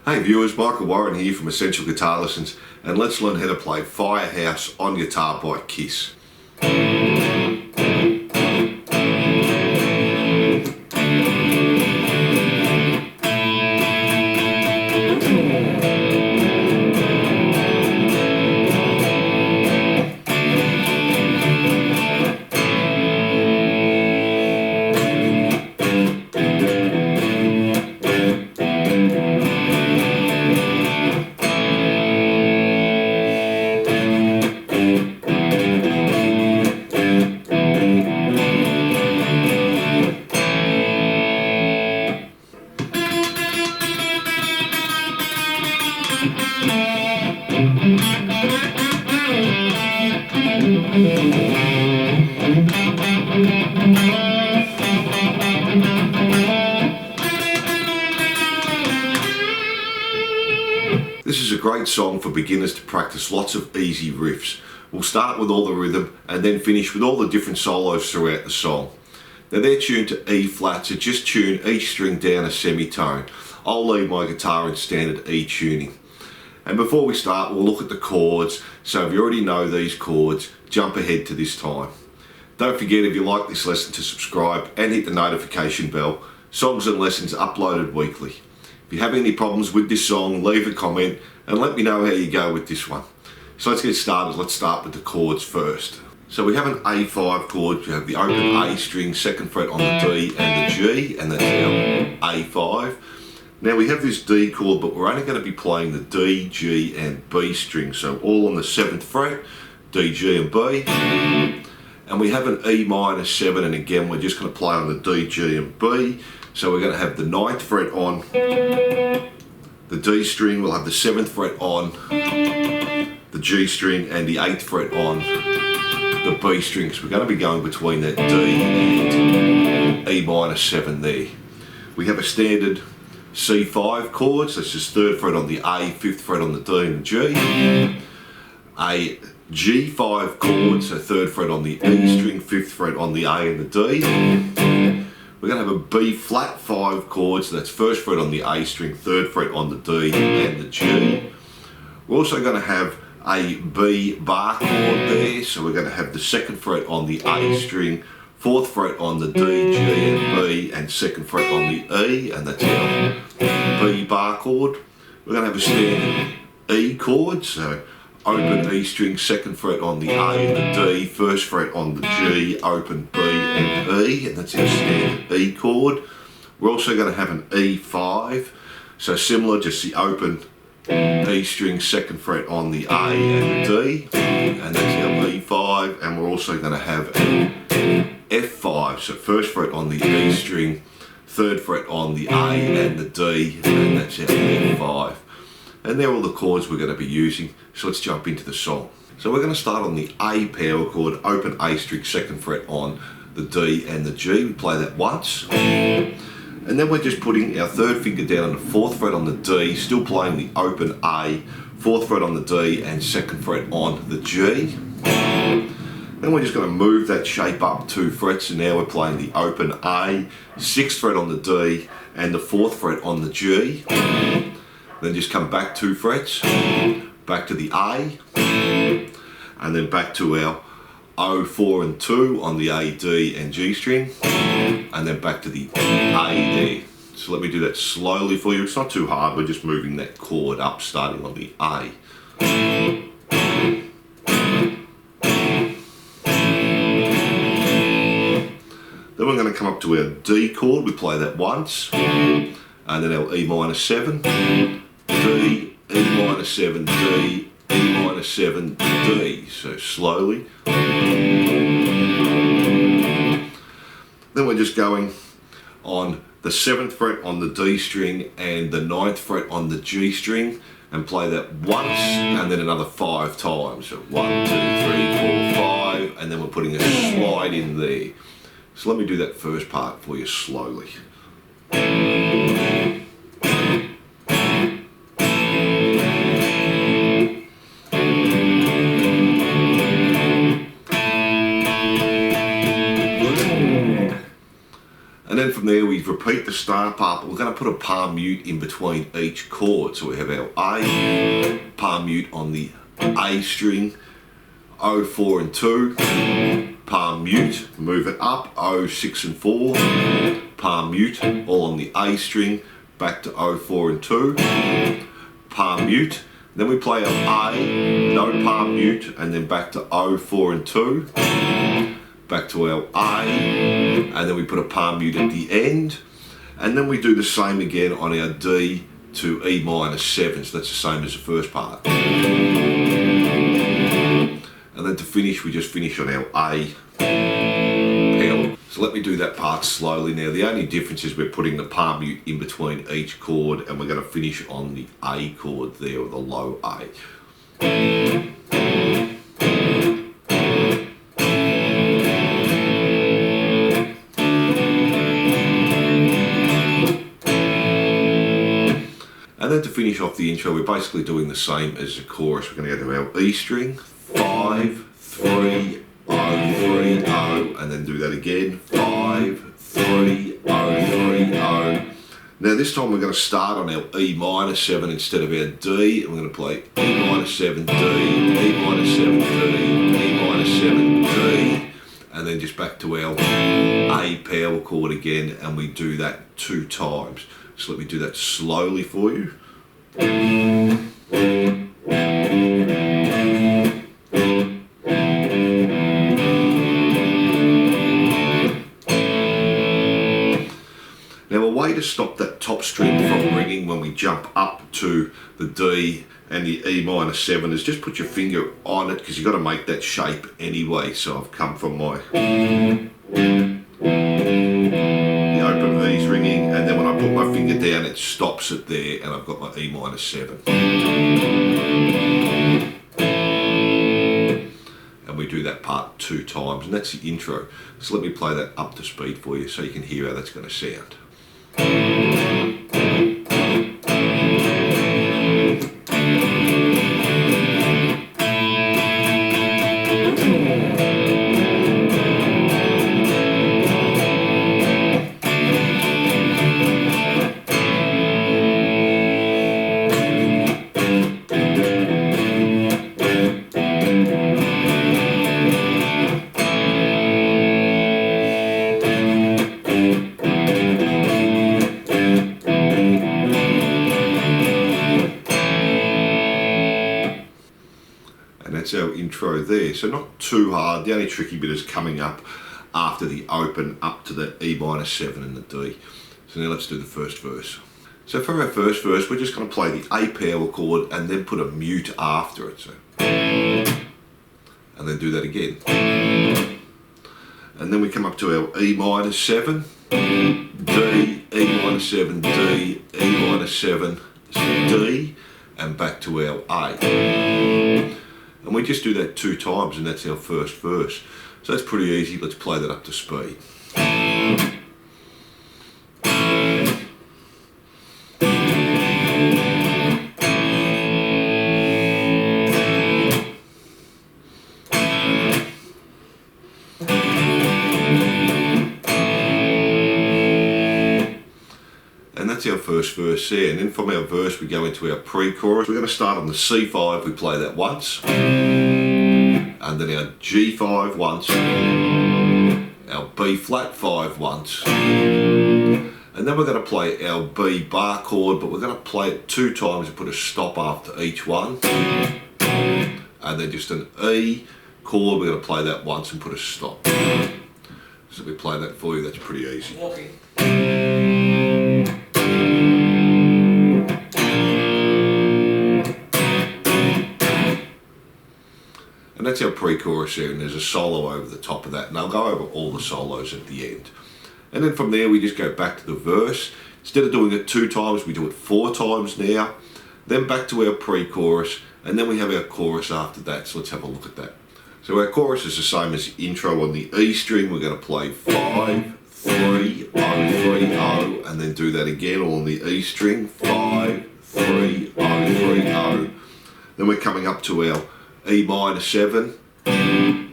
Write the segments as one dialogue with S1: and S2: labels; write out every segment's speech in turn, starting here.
S1: Hey viewers, Michael Warren here from Essential Guitar Lessons, and let's learn how to play Firehouse on guitar by Kiss. This is a great song for beginners to practice lots of easy riffs. We'll start with all the rhythm and then finish with all the different solos throughout the song. Now they're tuned to E flat, so just tune each string down a semitone. I'll leave my guitar in standard E tuning. And before we start, we'll look at the chords, so if you already know these chords, jump ahead to this time. Don't forget, if you like this lesson, to subscribe and hit the notification bell. Songs and lessons uploaded weekly. If you have any problems with this song, leave a comment and let me know how you go with this one. So let's get started. Let's start with the chords first. So we have an A5 chord. We have the open A string, second fret on the D and the G, and that's our A5. Now we have this D chord, but we're only going to be playing the D, G and B string. So all on the 7th fret, D, G and B. And we have an E minor 7, and again we're just going to play on the D, G and B. So we're going to have the 9th fret on the D string, we'll have the 7th fret on the G string and the 8th fret on the B string. So we're going to be going between that D and E minor 7 there. We have a standard C5 chord, so it's just 3rd fret on the A, 5th fret on the D and the G. A G5 chord, so 3rd fret on the E string, 5th fret on the A and the D. We're going to have a B flat 5 chord, so that's 1st fret on the A string, 3rd fret on the D and the G. We're also going to have a B bar chord there, so we're going to have the 2nd fret on the A string, 4th fret on the D, G and B, and 2nd fret on the E, and that's our B bar chord. We're going to have a standard E chord, so open E string, 2nd fret on the A and the D, 1st fret on the G, open B and E, and that's our standard E chord. We're also going to have an E5, so similar, just the open E string, 2nd fret on the A and the D, and that's our E5. And we're also going to have an F5, so 1st fret on the E string, 3rd fret on the A and the D, and that's our F5. And they're all the chords we're going to be using, so let's jump into the song. So we're going to start on the A power chord, open A string, 2nd fret on the D and the G. We play that once. And then we're just putting our 3rd finger down on the 4th fret on the D, still playing the open A, 4th fret on the D and 2nd fret on the G. Then we're just going to move that shape up 2 frets, and now we're playing the open A, 6th fret on the D and the 4th fret on the G. Then just come back 2 frets, back to the A, and then back to our O, 4 and 2 on the A, D and G string, and then back to the A there. So let me do that slowly for you. It's not too hard, we're just moving that chord up starting on the A. Then we're going to come up to our D chord. We play that once, and then our E minor 7, D, E minor 7, D, E minor 7, D. So slowly. Then we're just going on the 7th fret on the D string and the 9th fret on the G string, and play that once and then another 5 times. So 1, 2, 3, 4, 5, and then we're putting a slide in there. So let me do that first part for you slowly. And then from there we we repeat the start part, but we're going to put a palm mute in between each chord. So we have our A, palm mute on the A string, O, 4 and 2, palm mute, move it up, O, 6 and 4, palm mute, all on the A string, back to O, 4 and 2, palm mute, then we play our A, no palm mute, and then back to O, 4 and 2, back to our A, and then we put a palm mute at the end, and then we do the same again on our D to E minor 7, so that's the same as the first part. And then to finish, we just finish on our A pedal. So let me do that part slowly now. The only difference is we're putting the palm mute in between each chord, and we're going to finish on the A chord there, or the low A. And then to finish off the intro, we're basically doing the same as the chorus. We're going to go to our E string, 5, 3, O, 3, O, and then do that again, 5, 3, O, 3, O. Now this time we're going to start on our E minor 7 instead of our D, and we're going to play E minor 7, D, E minor 7, D, E minor 7, D, and then just back to our A power chord again, and we do that 2 times. So let me do that slowly for you. Now a way to stop that top string from ringing when we jump up to the D and the E minor 7 is just put your finger on it, because you've got to make that shape anyway. So I've come from my open E's ringing, and then when I put my finger down it stops it there, and I've got my E minor 7. And we do that part 2 times, and that's the intro. So let me play that up to speed for you so you can hear how that's going to sound. That's our intro there. So not too hard. The only tricky bit is coming up after the open up to the E minor 7 and the D. So now let's do the first verse. So for our first verse, we're just going to play the A power chord and then put a mute after it. So, and then do that again. And then we come up to our E minor 7, D, E minor 7, D, E minor 7, D, and back to our A. And we just do that 2 times, and that's our first verse. So that's pretty easy. Let's play that up to speed. And that's our first verse there, and then from our verse we go into our pre-chorus. We're going to start on the C5, we play that once, and then our G5 once, our B flat 5 once, and then we're going to play our B bar chord, but we're going to play it 2 times and put a stop after each one, and then just an E chord, we're going to play that once and put a stop. So we play that for you, that's pretty easy.
S2: Walking.
S1: And that's our pre-chorus there, and there's a solo over the top of that, and I'll go over all the solos at the end. And then from there we just go back to the verse. Instead of doing it 2 times, we do it 4 times now, then back to our pre-chorus, and then we have our chorus after that. So let's have a look at that. So our chorus is the same as the intro. On the E string we're going to play 5, 3, O, 3, O, and then do that again all on the E string, 5, 3, O, 3, O. Then we're coming up to our E minor 7, D, E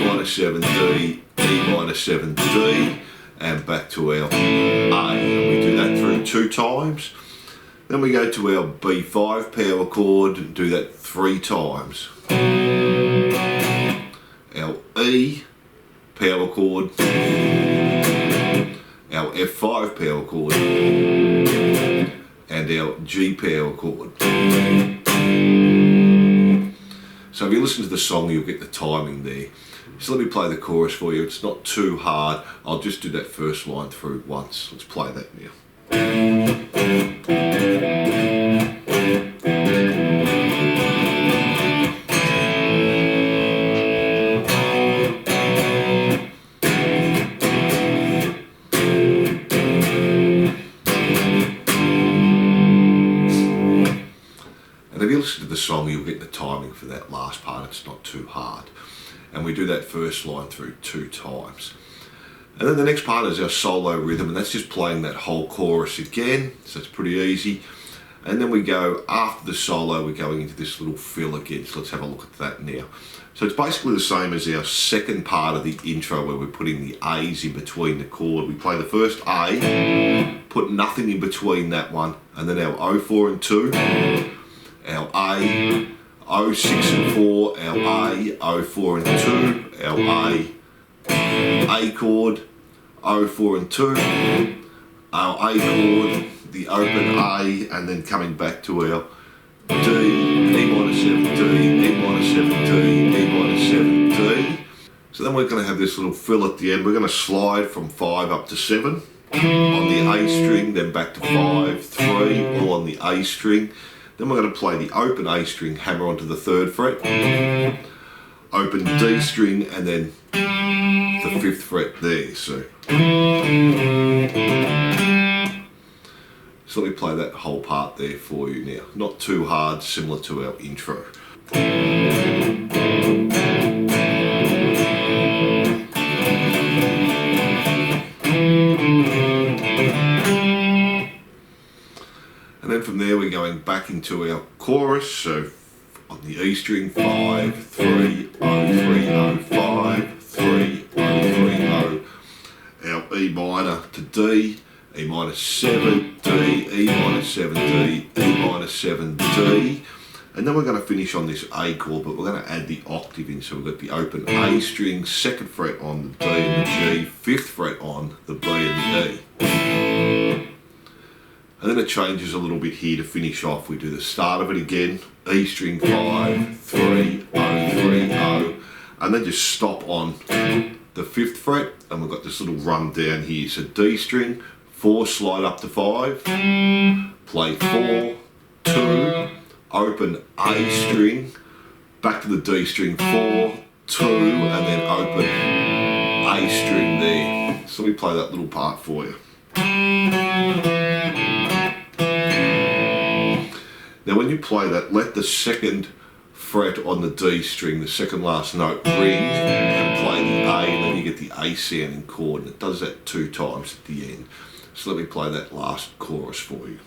S1: minor 7, D, E minor 7, D, and back to our A, and we do that through 2 times. Then we go to our B5 power chord and do that 3 times. Our E power chord, our F5 power chord, and our G power chord. So if you listen to the song, you'll get the timing there. So let me play the chorus for you. It's not too hard. I'll just do that first line through once. Let's play that now. And if you listen to the song, you'll get the timing for that last part. It's not too hard. And we do that first line through 2 times. And then the next part is our solo rhythm, and that's just playing that whole chorus again, so it's pretty easy. And then we go, after the solo, we're going into this little fill again, so let's have a look at that now. So it's basically the same as our second part of the intro where we're putting the A's in between the chord. We play the first A, put nothing in between that one, and then our O4 and 2, our A, O6 and 4, our A, O4 and 2, our A chord, O4 and 2, our A chord, the open A, and then coming back to our D, E minor 7, D, E minor 7, D, E minor 7, D. So then we're going to have this little fill at the end. We're going to slide from 5 up to 7 on the A string, then back to 5, 3, all on the A string. Then we're going to play the open A string, hammer onto the 3rd fret, open D string, and then the 5th fret there. So let me play that whole part there for you now. Not too hard, similar to our intro. And then from there we're going back into our chorus, so on the E string, 5, 3, O, 3, O, 5, 3, O, 3, O, our E minor to D, E minor 7, D, E minor 7, D, E minor 7, D, and then we're going to finish on this A chord, but we're going to add the octave in, so we've got the open A string, 2nd fret on the D and the G, 5th fret on the B and the E. And then it changes a little bit here to finish off. We do the start of it again, E string 5, 3, O, 3, O, and then just stop on the 5th fret, and we've got this little run down here. So D string, 4, slide up to 5, play 4, 2, open A string, back to the D string, 4, 2, and then open A string there. So let me play that little part for you. Now when you play that, let the 2nd fret on the D string, the 2nd last note, ring and play the A, and then you get the A sounding chord, and it does that 2 times at the end. So let me play that last chorus for you.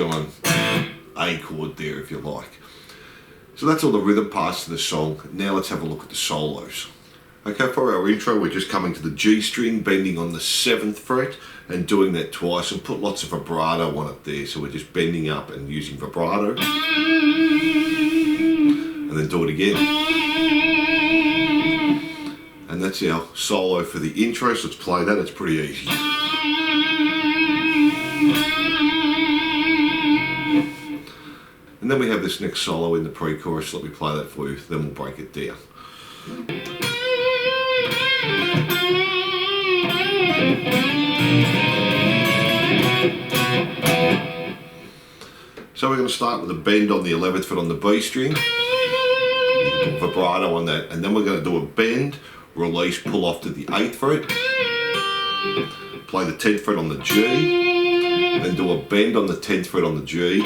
S1: On A chord there if you like. So that's all the rhythm parts of the song. Now let's have a look at the solos. Okay, for our intro we're just coming to the G string, bending on the 7th fret and doing that twice, and put lots of vibrato on it there, so we're just bending up and using vibrato, and then do it again. And that's our solo for the intro, so let's play that. It's pretty easy. And then we have this next solo in the pre-chorus. Let me play that for you, then we'll break it down. So we're going to start with a bend on the 11th fret on the B string, vibrato on that, and then we're going to do a bend, release, pull off to the 8th fret, play the 10th fret on the G, then do a bend on the 10th fret on the G,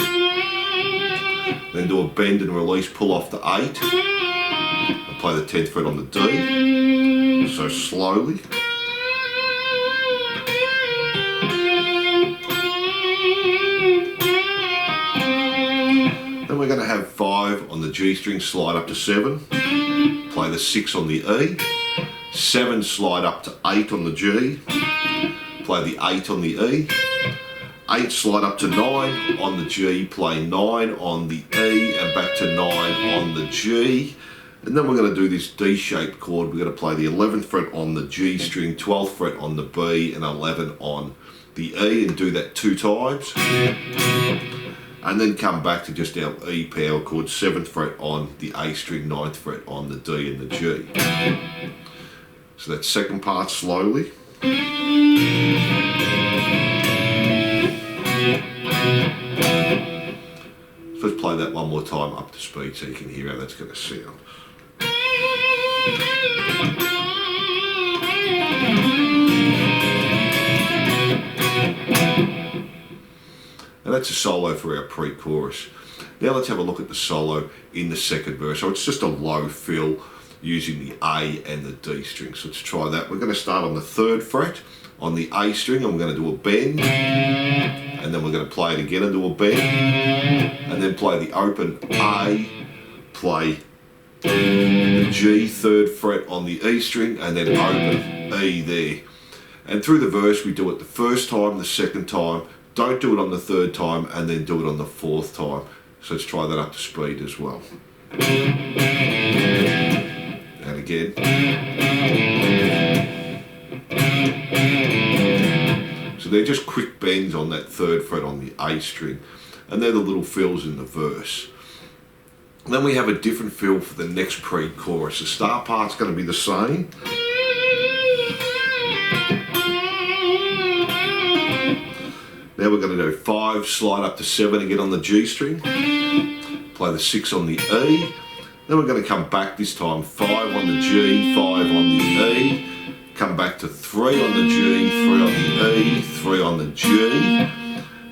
S1: then do a bend and release, pull off the 8, and play the 10th fret on the D, so slowly. Then we're going to have 5 on the G string, slide up to 7, play the 6 on the E, 7 slide up to 8 on the G, play the 8 on the E, 8 slide up to 9 on the G, play 9 on the E and back to 9 on the G. And then we're going to do this D-shaped chord. We're going to play the 11th fret on the G string, 12th fret on the B and 11 on the E, and do that 2 times. And then come back to just our E power chord, 7th fret on the A string, 9th fret on the D and the G. So that second part slowly. So let's play that one more time up to speed so you can hear how that's going to sound. And that's a solo for our pre-chorus. Now let's have a look at the solo in the second verse. So it's just a low fill using the A and the D strings. So let's try that. We're going to start on the 3rd fret on the A string, and we're going to do a bend, and then we're going to play it again and do a bend, and then play the open A, play the G 3rd fret on the E string, and then open E there. And through the verse we do it the first time, the second time, don't do it on the 3rd time, and then do it on the 4th time. So let's try that up to speed as well. And again. So they're just quick bends on that 3rd fret on the A string, and they're the little fills in the verse. And then we have a different fill for the next pre-chorus. The start part's going to be the same. Now we're going to do 5, slide up to 7 again on the G string, play the 6 on the E, then we're going to come back this time, 5 on the G, 5 on the E, come back to 3 on the G, 3 on the E, 3 on the G,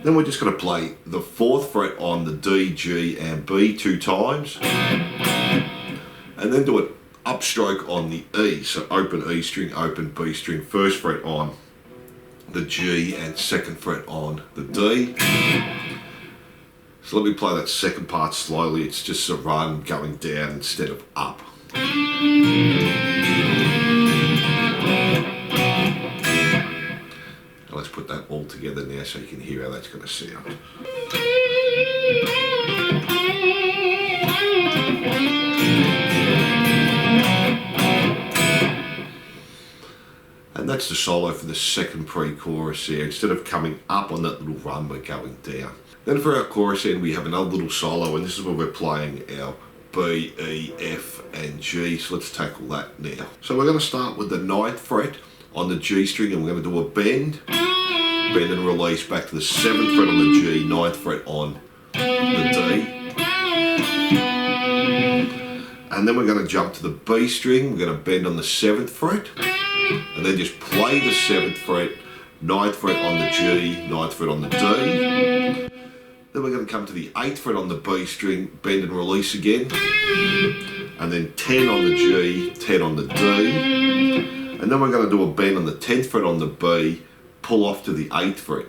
S1: then we're just going to play the 4th fret on the D, G and B 2 times, and then do an upstroke on the E, so open E string, open B string, 1st fret on the G and 2nd fret on the D. So let me play that second part slowly. It's just a run going down instead of up. Now let's put that all together now so you can hear how that's going to sound. And that's the solo for the second pre-chorus here. Instead of coming up on that little run, we're going down. Then for our chorus end, we have another little solo, and this is where we're playing our B, E, F and G. So let's tackle that now. So we're going to start with the 9th fret on the G string, and we're going to do a bend and release back to the 7th fret on the G, 9th fret on the D. And then we're going to jump to the B string. We're going to bend on the 7th fret, and then just play the 7th fret, 9th fret on the G, 9th fret on the D. Then we're going to come to the 8th fret on the B string, bend and release again, and then 10 on the G, 10 on the D, and then we're going to do a bend on the 10th fret on the B, pull off to the 8th fret.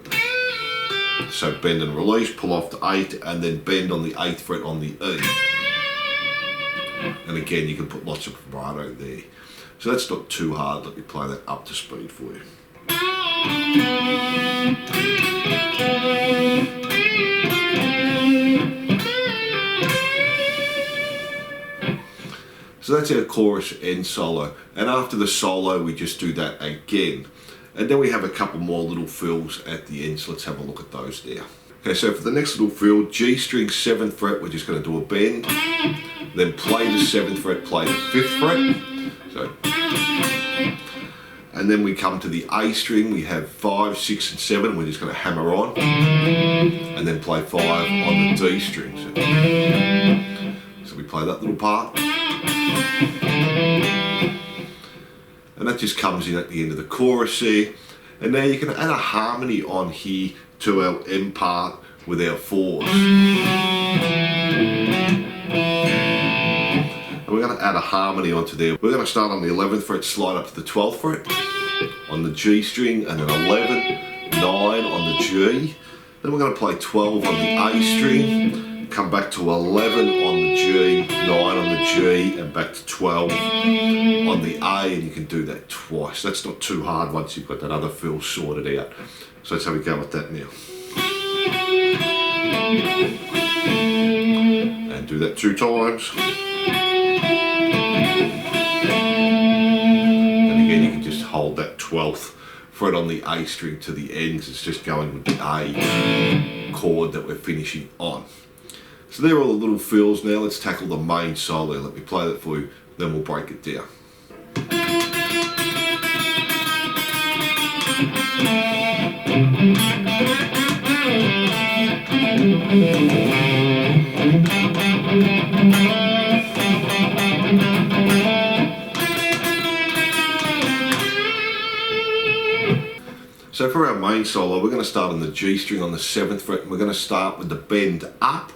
S1: So bend and release, pull off to 8, and then bend on the 8th fret on the E. And again, you can put lots of vibrato there. So that's not too hard. Let me play that up to speed for you. So that's our chorus end solo. And after the solo, we just do that again. And then we have a couple more little fills at the end. So let's have a look at those now. Okay, so for the next little fill, G string 7th fret, we're just going to do a bend. Then play the 7th fret, play the 5th fret. So, and then we come to the A string, we have 5, 6 and 7, we're just going to hammer on, and then play 5 on the D string. So we play that little part, and that just comes in at the end of the chorus there. And now you can add a harmony on here to our M part with our 4s. And we're going to add a harmony onto there. We're going to start on the 11th fret, slide up to the 12th fret on the G string, and then 11, 9 on the G. Then we're going to play 12 on the A string, come back to 11 on the G, 9 on the G, and back to 12 on the A, and you can do that twice. That's not too hard once you've got that other fill sorted out. So that's how we go with that now. And do that 2 times. And again, you can just hold that 12th fret on the A string to the ends. It's just going with the A chord that we're finishing on. So there are all the little fills. Now let's tackle the main solo. Let me play that for you, then we'll break it down. So for our main solo, we're going to start on the G string on the 7th fret, and we're going to start with the bend up,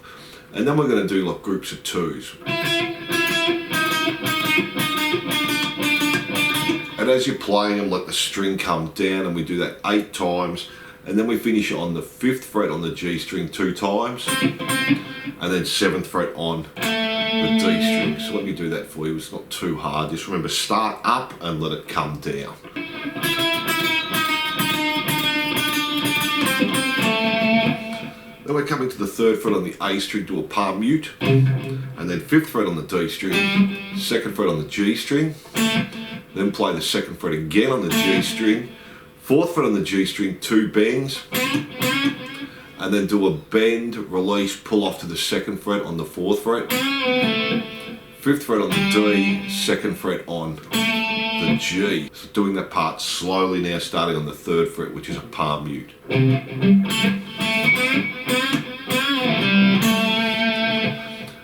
S1: and then we're going to do like groups of 2s. And as you're playing them, let the string come down, and we do that 8 times, and then we finish on the 5th fret on the G string 2 times, and then 7th fret on the D string. So let me do that for you. It's not too hard. Just remember, start up and let it come down. Then we're coming to the 3rd fret on the A string, do a palm mute, and then 5th fret on the D string, 2nd fret on the G string, then play the 2nd fret again on the G string, 4th fret on the G string, 2 bends, and then do a bend, release, pull off to the 2nd fret on the 4th fret, 5th fret on the D, 2nd fret on the G. So doing that part slowly now, starting on the 3rd fret, which is a palm mute.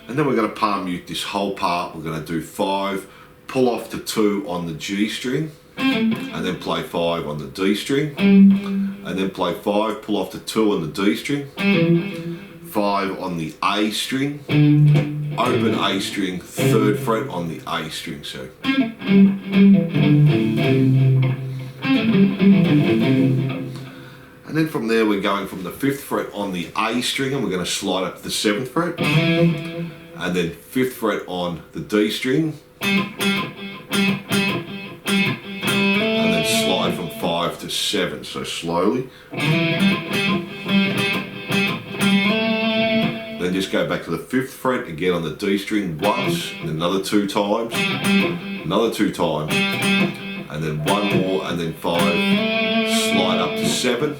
S1: And then we're going to palm mute this whole part. We're going to do 5, pull off to 2 on the G string, and then play 5 on the D string, and then play 5, pull off to 2 on the D string, 5 on the A string, open A string, 3rd fret on the A string. So. And then from there we're going from the 5th fret on the A string, and we're going to slide up to the 7th fret, and then 5th fret on the D string, and then slide from 5 to 7, so slowly. Then just go back to the 5th fret again on the D string once, and another 2 times, another 2 times, and then 1 more, and then 5, slide up to 7.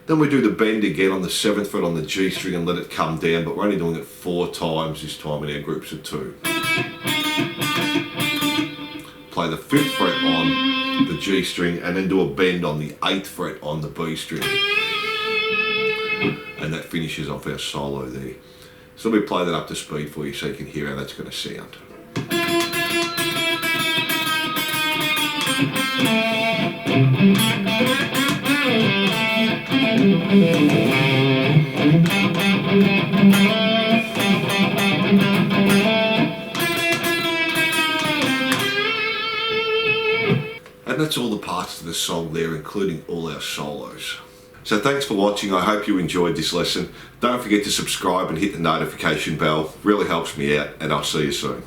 S1: Then we do the bend again on the 7th fret on the G string and let it come down, but we're only doing it 4 times this time in our groups of 2. Play the 5th fret on the G string and then do a bend on the 8th fret on the B string. And that finishes off our solo there. So let me play that up to speed for you so you can hear how that's going to sound. And that's all the parts of the song there, including all our solos. So thanks for watching. I hope you enjoyed this lesson. Don't forget to subscribe and hit the notification bell. Really helps me out, and I'll see you soon.